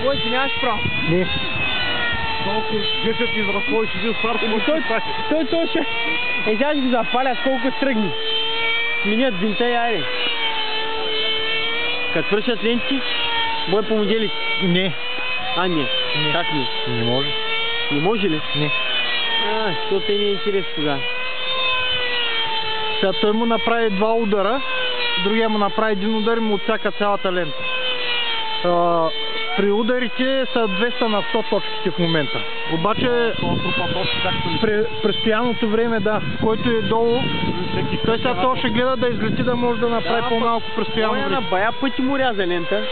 Ой, ти нямаш право. Не. Колко 10 изразходиш един старт, може да стане. Той ще... Сега ще ги запалят колко тръгни. Сменят винта и айде. Като свършат ленти, бой по моделите. Не. А, не. Как не? Не може. Не може ли? Не. Защото те не е интересно тогава. Сега той му направи 2 удара, другия му направи 1 удар и му отсяка цялата лента. При ударите са 200 на 100 точките в момента. Обаче при постоянното време, да, който е долу, той сега то ще гледа да излети, да може да направи по-малко постоянно време. На бая пъти му ряза лента.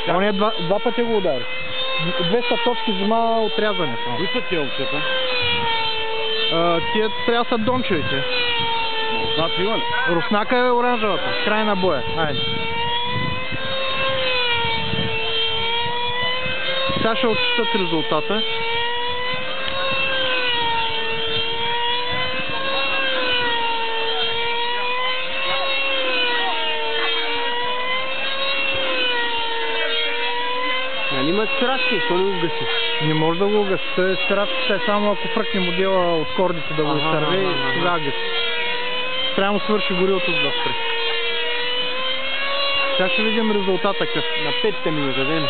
Он е 2 пъти го удари. 200 точки взима отрязване. Кои са тия момчета? Тия трябва да са дончевите. Руснаци има ли? Руснака е оранжевата, край на боя. Айде. Сега ще отчитат резултата. Нали имат спирачки, що не го гаси? Не може да го гаси. Спирачката е само ако фръкне модела от кордите да го изтърви, тогава гаси. Трябва му свърши горилото за да спре. Сега ще видим резултата къв. На 5-те ми го дадем.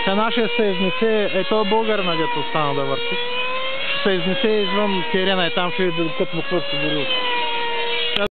Сега нашия се изнесе, той е българ, дето остана да върти. Ще се изнесе извън терена и там ще види докато му свърши горилото.